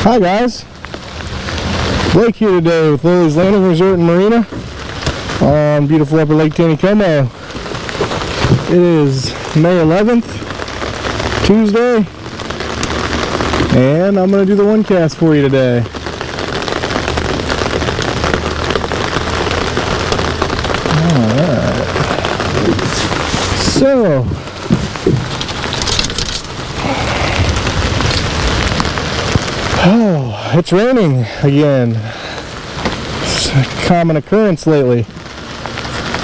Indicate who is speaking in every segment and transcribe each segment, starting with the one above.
Speaker 1: Hi guys, Blake here today with Lilley's Landing Resort in Marina on beautiful upper Lake Taneycomo. It is May 11th, Tuesday, and I'm going to do the one cast for you today. Alright, so it's raining again. It's a common occurrence lately.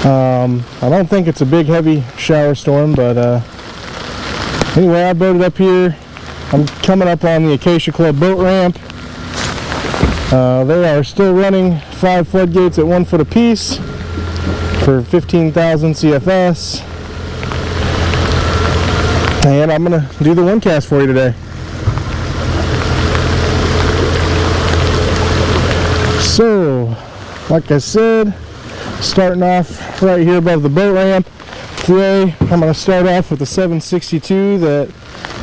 Speaker 1: I don't think it's a big heavy shower storm, but anyway, I boated up here. I'm coming up on the Acacia Club boat ramp. They are still running 5 floodgates at 1 foot apiece for 15,000 CFS. And I'm going to do the one cast for you today. So, like I said, starting off right here above the boat ramp. Today, I'm going to start off with the 762 that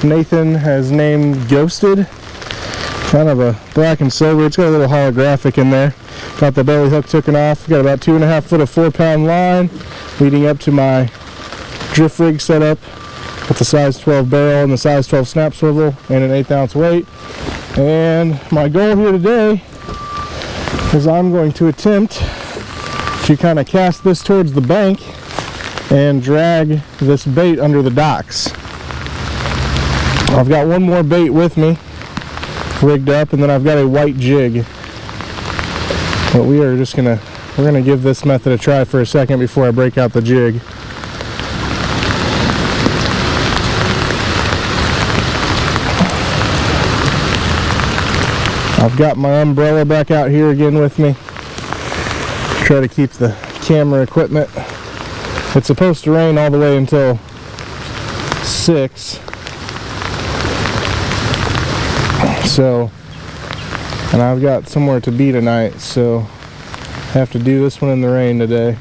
Speaker 1: Nathan has named Ghosted. Kind of a black and silver. It's got a little holographic in there. Got the belly hook taken off. Got about 2.5 foot of 4-pound line leading up to my drift rig setup with the size 12 barrel and the size 12 snap swivel and an 1/8 ounce weight. And my goal here today is I'm going to attempt to kind of cast this towards the bank and drag this bait under the docks. I've got one more bait with me rigged up, and then I've got a white jig. But we're gonna give this method a try for a second before I break out the jig. I've got my umbrella back out here again with me. Try to keep the camera equipment. It's supposed to rain all the way until 6. So, and I've got somewhere to be tonight, so I have to do this one in the rain today.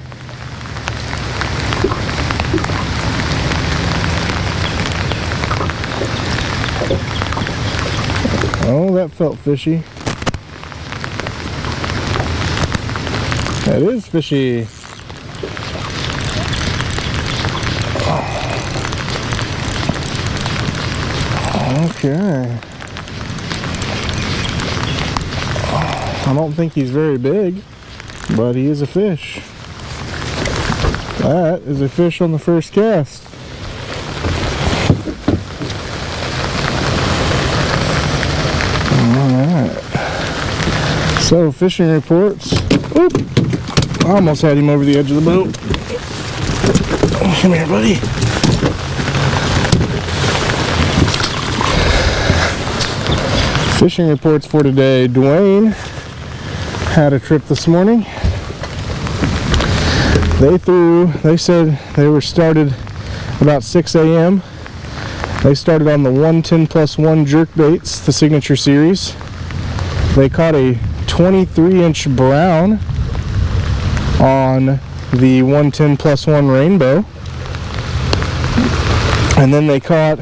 Speaker 1: Oh, that felt fishy. That is fishy. Okay. I don't think he's very big, but he is a fish. That is a fish on the first cast. Alright. So, fishing reports. Oop. I almost had him over the edge of the boat. Come here, buddy. Fishing reports for today. Dwayne had a trip this morning. They said they were started about 6 a.m. They started on the 110+1 jerk baits, the signature series. They caught a 23-inch brown on the 110+1 rainbow. And then they caught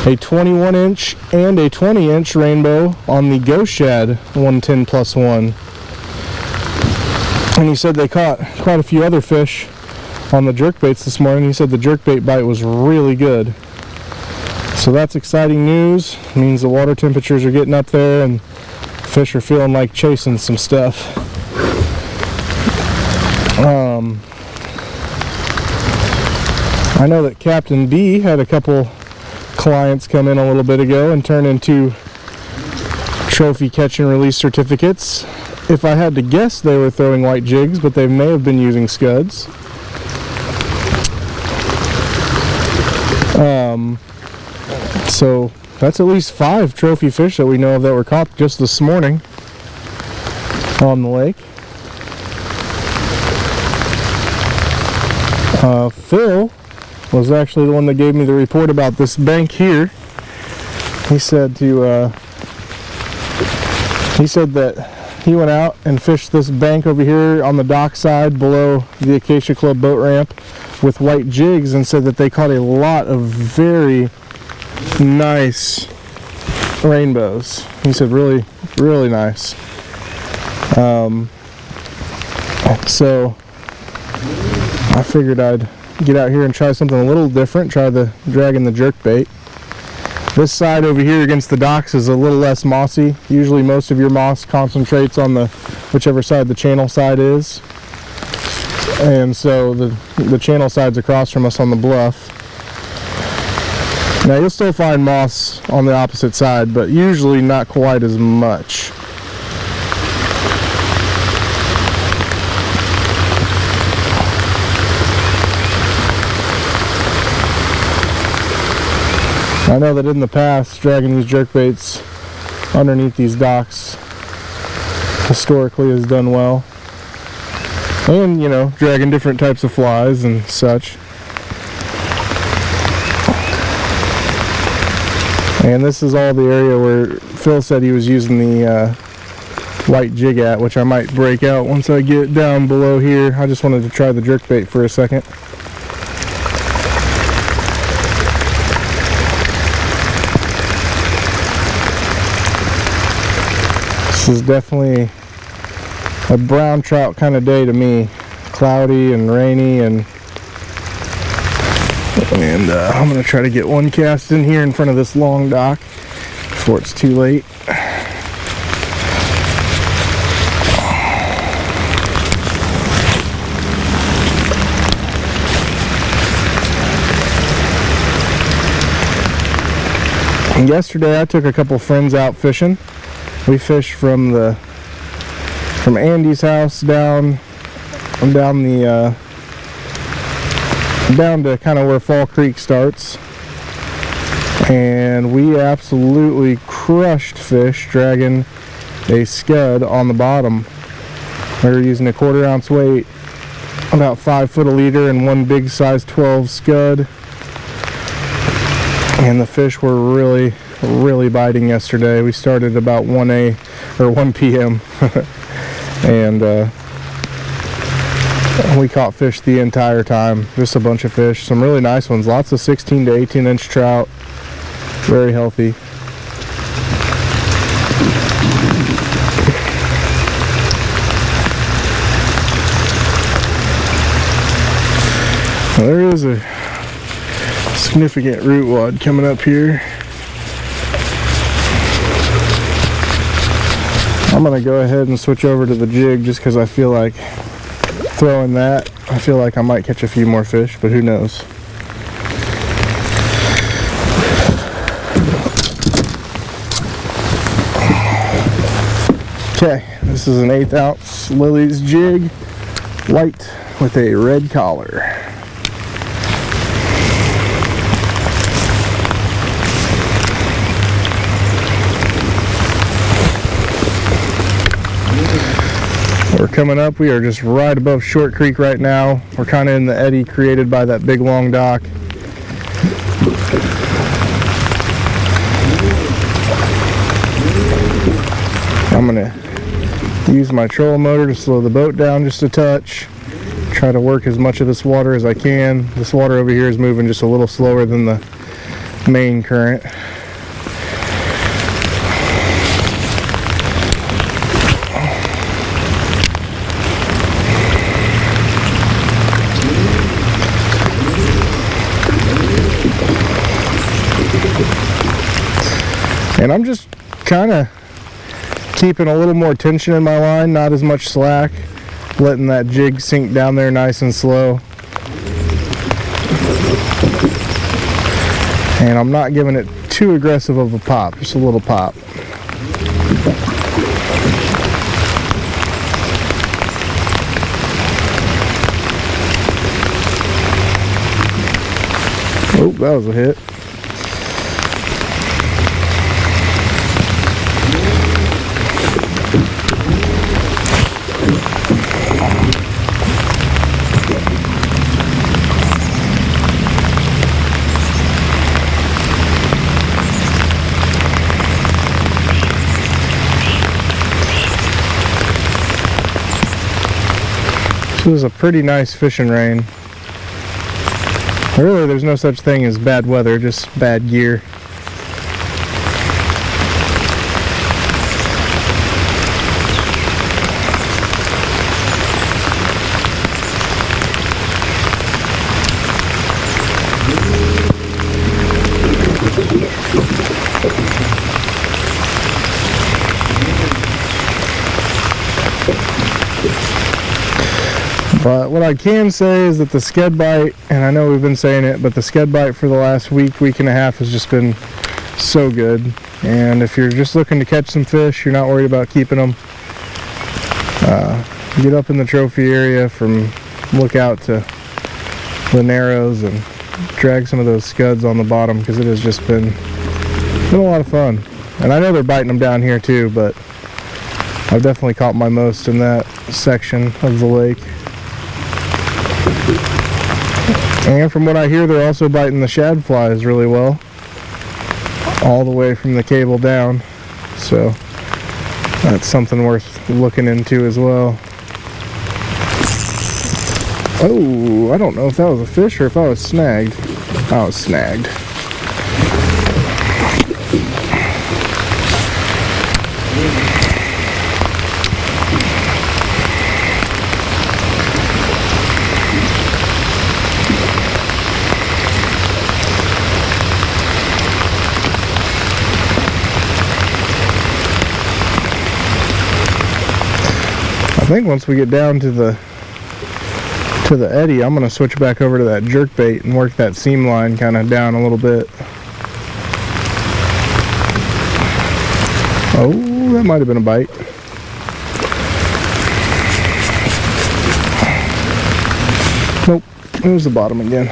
Speaker 1: a 21-inch and a 20-inch rainbow on the Ghost Shad 110+1. And he said they caught quite a few other fish on the jerkbaits this morning. He said the jerkbait bite was really good. So that's exciting news. It means the water temperatures are getting up there and fish are feeling like chasing some stuff. I know that Captain B had a couple clients come in a little bit ago and turn into trophy catch and release certificates. If I had to guess, they were throwing white jigs, but they may have been using scuds. So that's at least 5 trophy fish that we know of that were caught just this morning on the lake. Phil was actually the one that gave me the report about this bank here. He said that he went out and fished this bank over here on the dock side below the Acacia Club boat ramp with white jigs, and said that they caught a lot of very nice rainbows. He said really, really nice. So I figured I'd get out here and try something a little different, try the dragging the jerk bait. This side over here against the docks is a little less mossy. Usually most of your moss concentrates on the whichever side the channel side is. And so the channel side's across from us on the bluff. Now you'll still find moss on the opposite side, but usually not quite as much. I know that in the past, dragging these jerkbaits underneath these docks historically has done well. And, you know, dragging different types of flies and such. And this is all the area where Phil said he was using the white jig at, which I might break out once I get down below here. I just wanted to try the jerkbait for a second. This is definitely a brown trout kind of day to me. Cloudy and rainy, and I'm going to try to get one cast in here in front of this long dock before it's too late. And yesterday I took a couple friends out fishing. We fished from Andy's house down to kind of where Fall Creek starts, and we absolutely crushed fish dragging a scud on the bottom. We were using a 1/4 ounce weight, about 5 foot a leader, and one big size 12 scud, and the fish were really biting yesterday. We started about 1 p.m. and we caught fish the entire time. Just a bunch of fish, some really nice ones, lots of 16 to 18 inch trout, very healthy. Well, there is a significant root wad coming up here. I'm going to go ahead and switch over to the jig just because I feel like throwing that, I feel like I might catch a few more fish, but who knows. Okay, this is an 1/8 ounce Lilleys jig, light with a red collar. We're coming up. We are just right above Short Creek right now. We're kind of in the eddy created by that big long dock. I'm gonna use my trolling motor to slow the boat down just a touch. Try to work as much of this water as I can. This water over here is moving just a little slower than the main current. And I'm just kind of keeping a little more tension in my line, not as much slack, letting that jig sink down there nice and slow. And I'm not giving it too aggressive of a pop, just a little pop. Oh, that was a hit. This is a pretty nice fishing rain. Really, there's no such thing as bad weather, just bad gear. But what I can say is that the sked bite, and I know we've been saying it, but the sked bite for the last week and a half has just been so good. And if you're just looking to catch some fish, you're not worried about keeping them, get up in the trophy area from Lookout to the Narrows and drag some of those scuds on the bottom, because it has just been a lot of fun. And I know they're biting them down here too, but I've definitely caught my most in that section of the lake. And from what I hear, they're also biting the shad flies really well, all the way from the cable down. So that's something worth looking into as well. Oh, I don't know if that was a fish or if I was snagged. I was snagged. I think once we get down to the eddy, I'm going to switch back over to that jerk bait and work that seam line kind of down a little bit. Oh, that might have been a bite. Nope, it was the bottom again.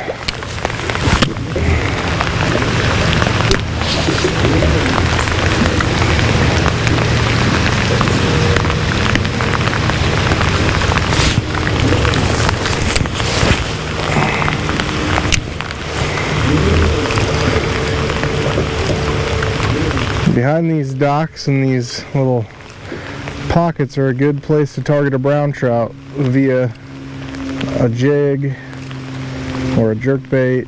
Speaker 1: Behind these docks and these little pockets are a good place to target a brown trout via a jig or a jerkbait.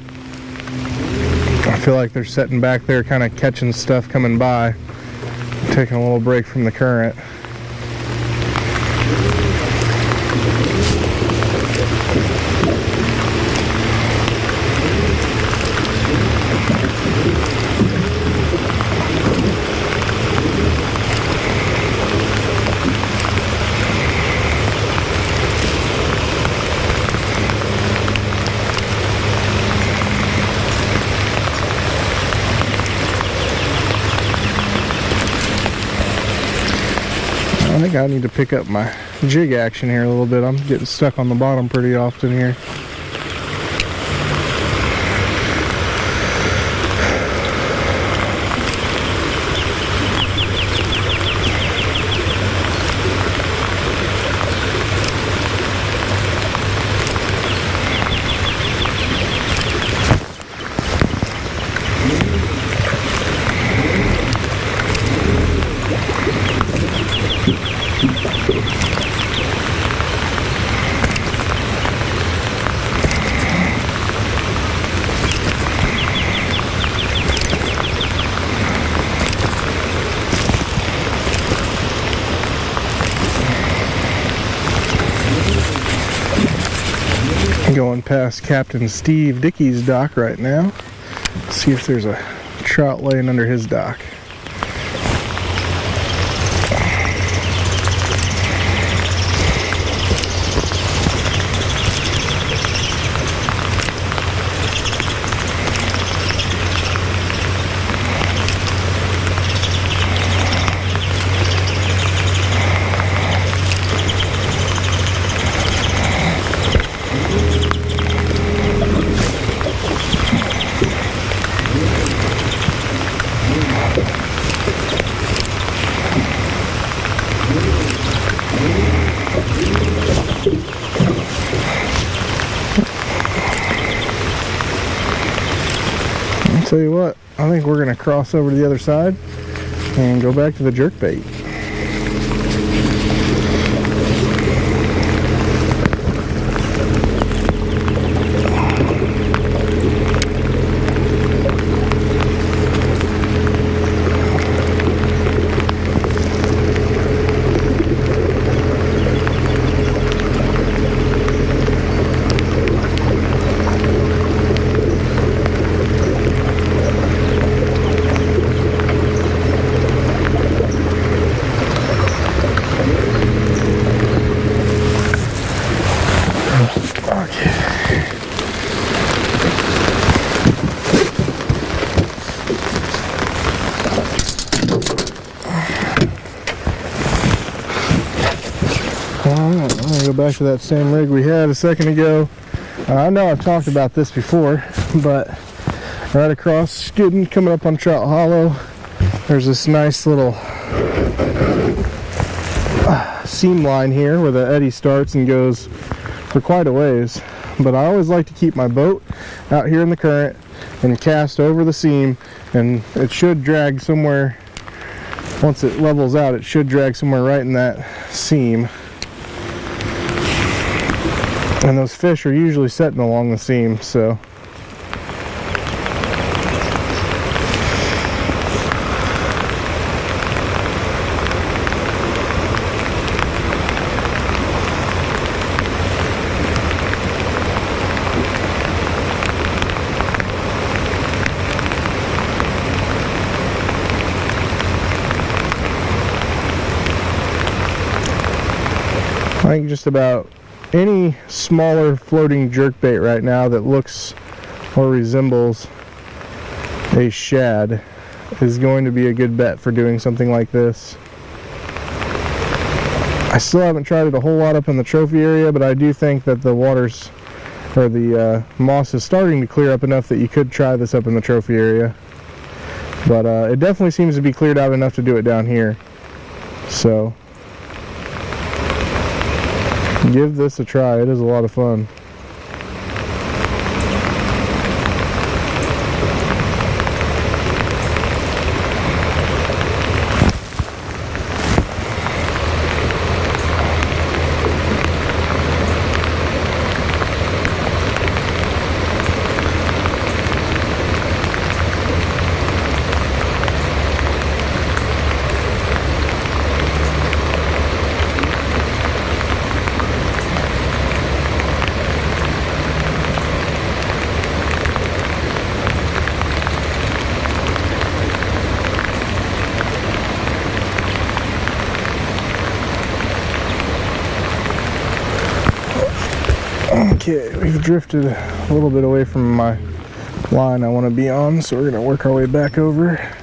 Speaker 1: I feel like they're sitting back there kind of catching stuff coming by, taking a little break from the current. I think I need to pick up my jig action here a little bit. I'm getting stuck on the bottom pretty often here. Going past Captain Steve Dickey's dock right now. See if there's a trout laying under his dock. Tell you what, I think we're going to cross over to the other side and go back to the jerkbait. Alright, I'm gonna go back to that same rig we had a second ago. I know I've talked about this before, but right across, skidding, coming up on Trout Hollow, there's this nice little seam line here where the eddy starts and goes for quite a ways. But I always like to keep my boat out here in the current and cast over the seam, and it should drag somewhere. Once it levels out, it should drag somewhere right in that seam. And those fish are usually setting along the seam, so I think just about any smaller floating jerkbait right now that looks or resembles a shad is going to be a good bet for doing something like this. I still haven't tried it a whole lot up in the trophy area, but I do think that the waters, or the moss, is starting to clear up enough that you could try this up in the trophy area. But it definitely seems to be cleared out enough to do it down here. So give this a try. It is a lot of fun. Okay, we've drifted a little bit away from my line I want to be on, so we're going to work our way back over.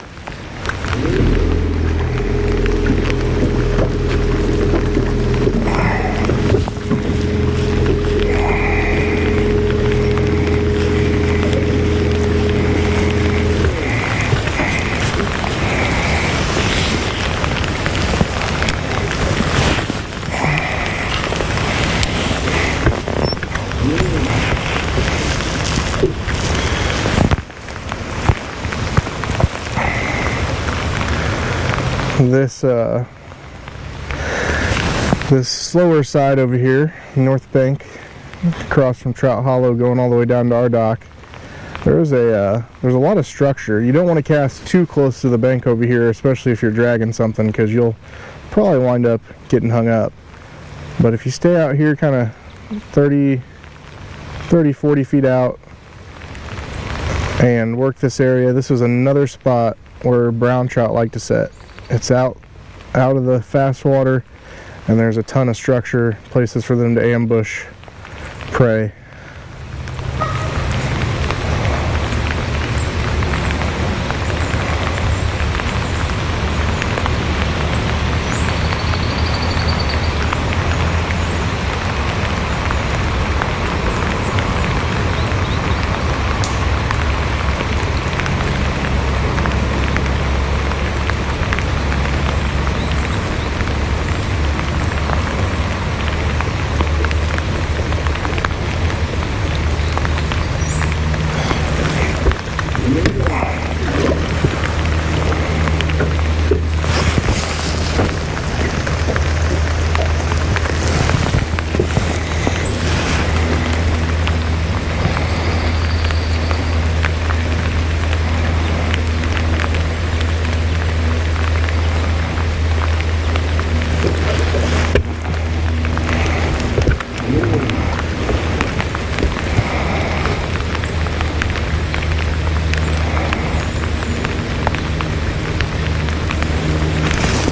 Speaker 1: This slower side over here, north bank, across from Trout Hollow, going all the way down to our dock, there's a lot of structure. You don't want to cast too close to the bank over here, especially if you're dragging something, because you'll probably wind up getting hung up. But if you stay out here kind of 30, 40 feet out and work this area, this is another spot where brown trout like to set. It's out of the fast water, and there's a ton of structure, places for them to ambush prey.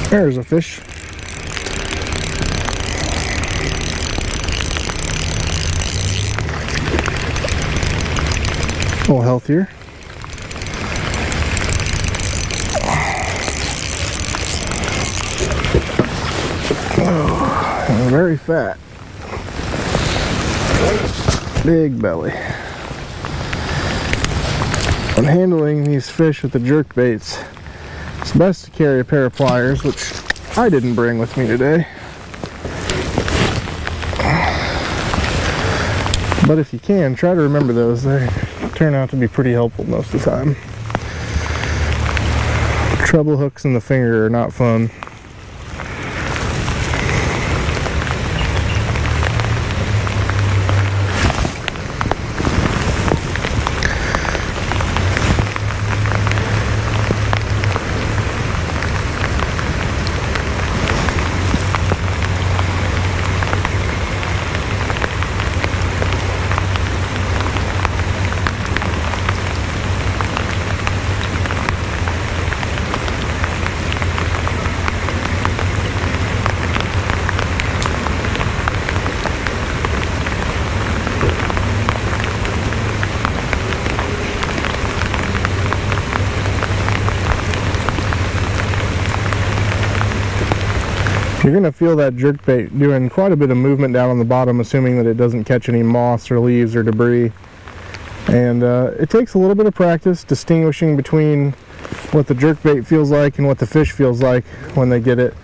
Speaker 1: There's a fish. A little healthier. Oh. and very fat. Big belly. When handling these fish with the jerk baits, it's best to carry a pair of pliers, which I didn't bring with me today. But if you can, try to remember those. They turn out to be pretty helpful most of the time. Treble hooks in the finger are not fun. You're going to feel that jerkbait doing quite a bit of movement down on the bottom, assuming that it doesn't catch any moss or leaves or debris. And it takes a little bit of practice distinguishing between what the jerkbait feels like and what the fish feels like when they get it.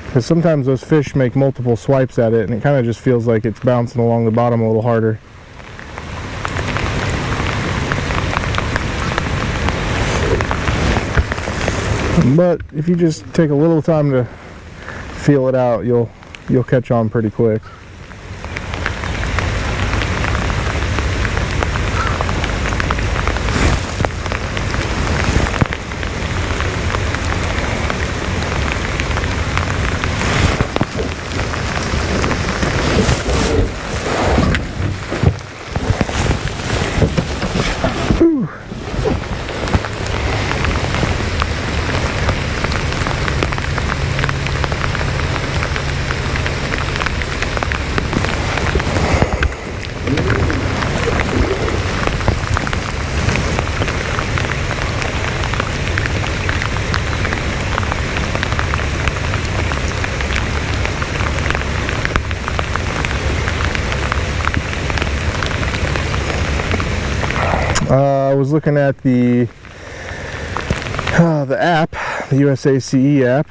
Speaker 1: Because sometimes those fish make multiple swipes at it and it kind of just feels like it's bouncing along the bottom a little harder. But if you just take a little time to feel it out, you'll catch on pretty quick. I was looking at the app, the USACE app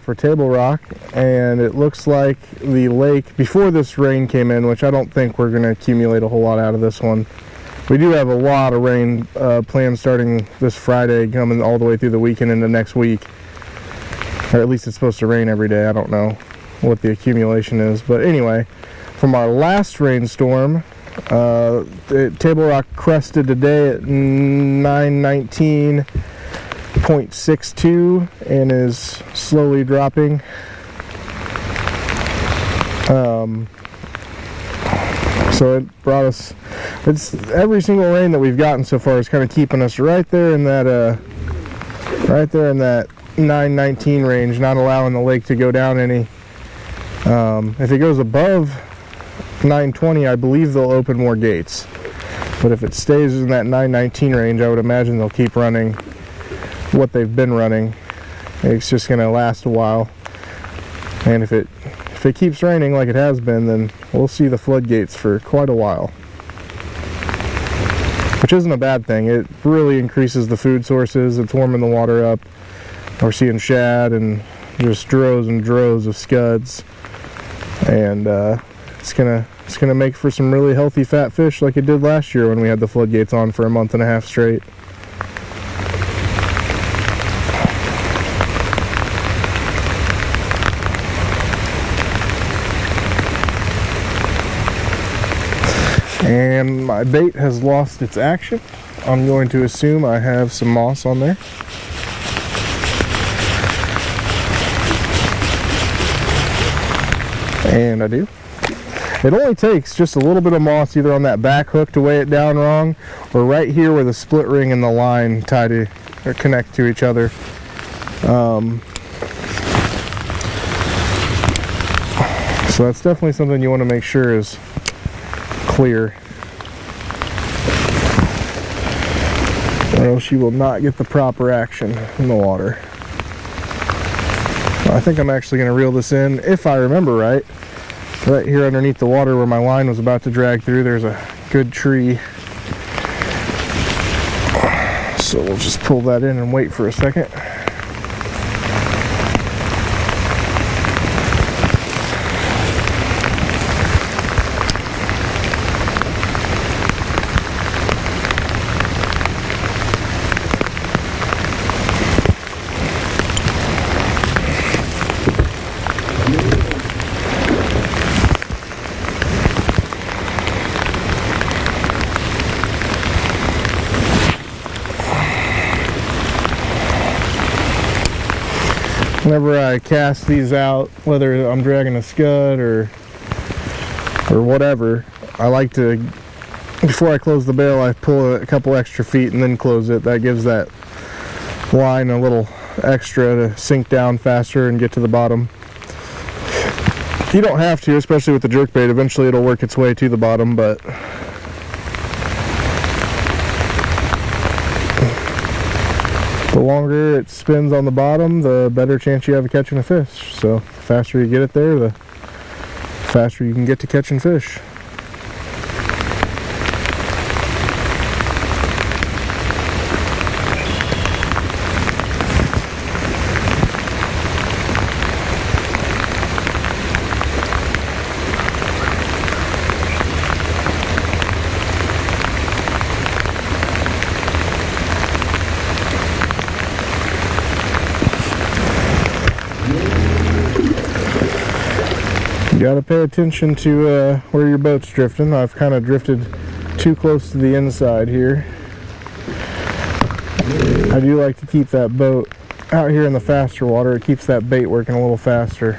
Speaker 1: for Table Rock, and it looks like the lake, before this rain came in, which I don't think we're going to accumulate a whole lot out of this one. We do have a lot of rain planned starting this Friday, coming all the way through the weekend into next week. Or at least it's supposed to rain every day. I don't know what the accumulation is. But anyway, from our last rainstorm, Table Rock crested today at 919.62 and is slowly dropping. So it brought us, it's every single rain that we've gotten so far is kind of keeping us right there in that 919 range, not allowing the lake to go down any. If it goes above 920, I believe they'll open more gates, but if it stays in that 919 range, I would imagine they'll keep running what they've been running. It's just going to last a while, and if it keeps raining like it has been, then we'll see the floodgates for quite a while, which isn't a bad thing. It really increases the food sources. It's warming the water up. We're seeing shad and just droves and droves of scuds, and it's gonna make for some really healthy fat fish like it did last year when we had the floodgates on for a month and a half straight. And my bait has lost its action. I'm going to assume I have some moss on there. And I do. It only takes just a little bit of moss either on that back hook to weigh it down wrong, or right here where the split ring and the line tie to or connect to each other. So that's definitely something you want to make sure is clear, or else you will not get the proper action in the water. I think I'm actually going to reel this in, if I remember right. Right here underneath the water where my line was about to drag through, there's a good tree. So we'll just pull that in and wait for a second. Whenever I cast these out, whether I'm dragging a scud or whatever, I like to, before I close the bail, I pull a couple extra feet and then close it. That gives that line a little extra to sink down faster and get to the bottom. You don't have to, especially with the jerkbait. Eventually it'll work its way to the bottom, but the longer it spins on the bottom, the better chance you have of catching a fish. So the faster you get it there, the faster you can get to catching fish. You gotta pay attention to where your boat's drifting. I've kind of drifted too close to the inside here. I do like to keep that boat out here in the faster water. It keeps that bait working a little faster.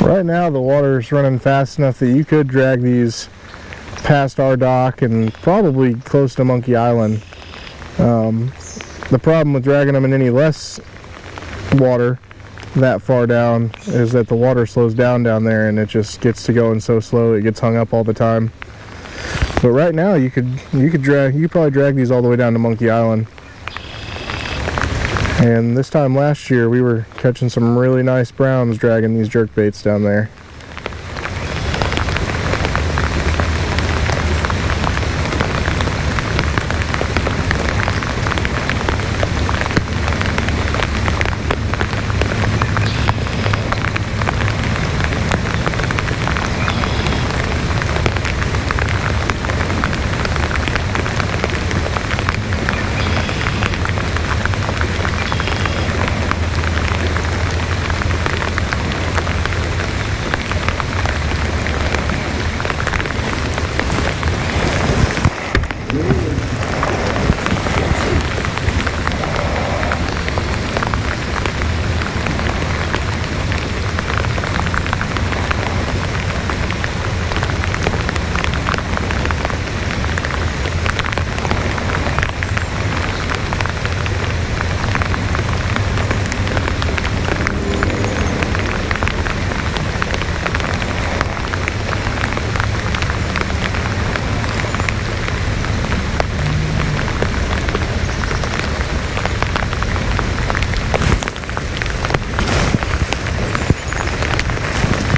Speaker 1: Right now the water is running fast enough that you could drag these past our dock and probably close to Monkey Island. The problem with dragging them in any less water that far down is that the water slows down there and it just gets to going so slow it gets hung up all the time. But right now you could probably drag these all the way down to Monkey Island. And this time last year we were catching some really nice browns dragging these jerk baits down there.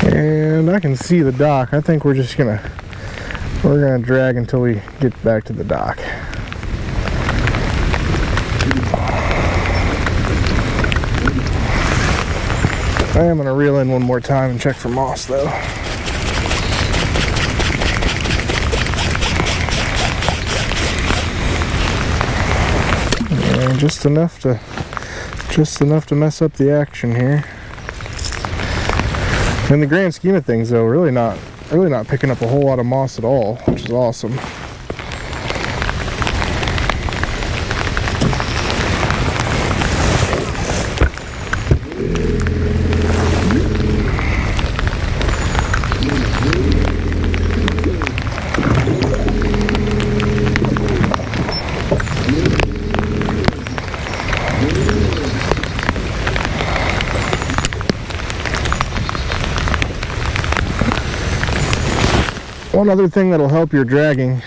Speaker 1: And I can see the dock. I think we're gonna drag until we get back to the dock. I am going to reel in one more time and check for moss though. And just enough to mess up the action here. In the grand scheme of things though, really not picking up a whole lot of moss at all, which is awesome. One other thing that'll help your dragging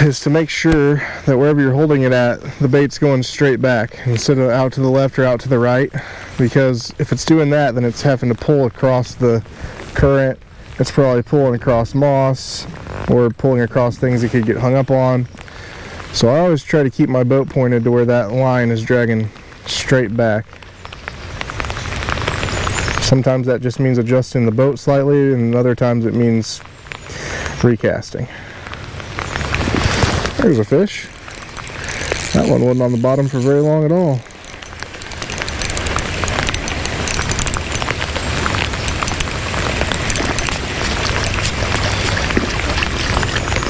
Speaker 1: is to make sure that wherever you're holding it at, the bait's going straight back instead of out to the left or out to the right, because if it's doing that, then it's having to pull across the current. It's probably pulling across moss or pulling across things it could get hung up on. So I always try to keep my boat pointed to where that line is dragging straight back. Sometimes that just means adjusting the boat slightly, and other times it means recasting. There's a fish. That one wasn't on the bottom for very long at all.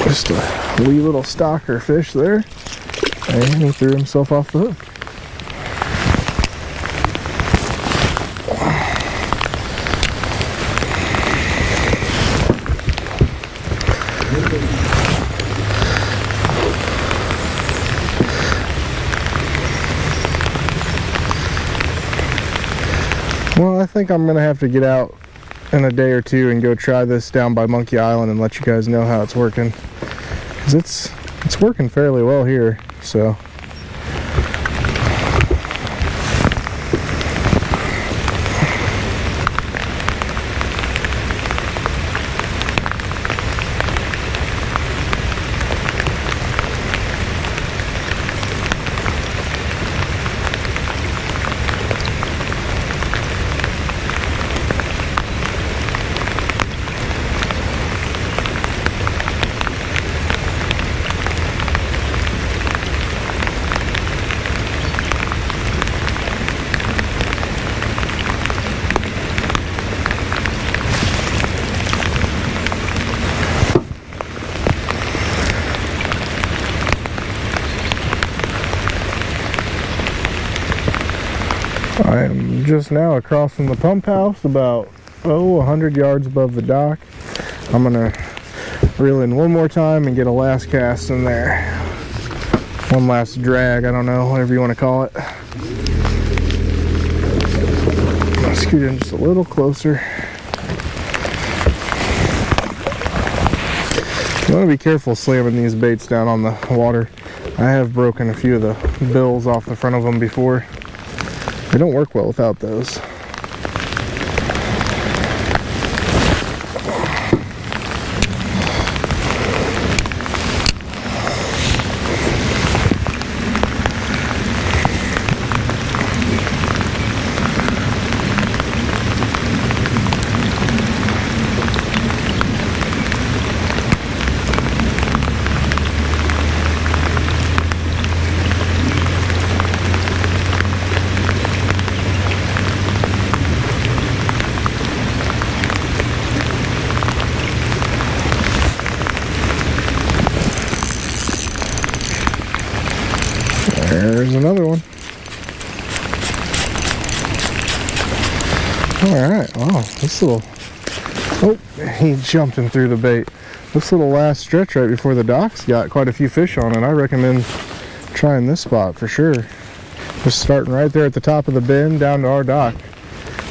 Speaker 1: Just a wee little stalker fish there, and he threw himself off the hook. Well, I think I'm gonna have to get out in a day or two and go try this down by Monkey Island and let you guys know how it's working, because it's working fairly well here. So I am just now across from the pump house, about 100 yards above the dock. I'm gonna reel in one more time and get a last cast in there. One last drag, I don't know, whatever you want to call it. I'm gonna scoot in just a little closer. You want to be careful slamming these baits down on the water. I have broken a few of the bills off the front of them before. They don't work well without those. There's another one. Alright, oh, this little... Oh, he jumped and threw the bait. This little last stretch right before the dock's got quite a few fish on it. I recommend trying this spot for sure. Just starting right there at the top of the bend down to our dock.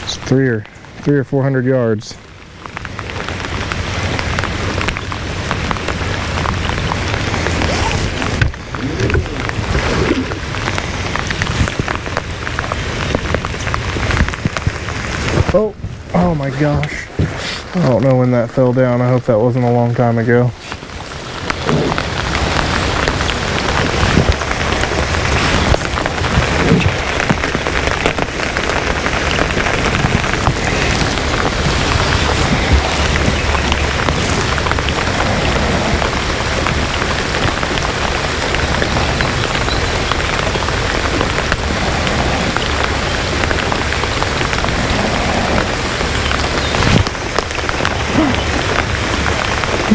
Speaker 1: It's 300 or 400 yards. Oh my gosh. I don't know when that fell down. I hope that wasn't a long time ago.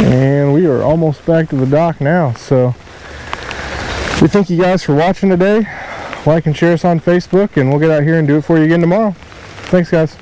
Speaker 1: And we are almost back to the dock now. So we thank you guys for watching today. Like and share us on Facebook, and we'll get out here and do it for you again tomorrow. Thanks, guys.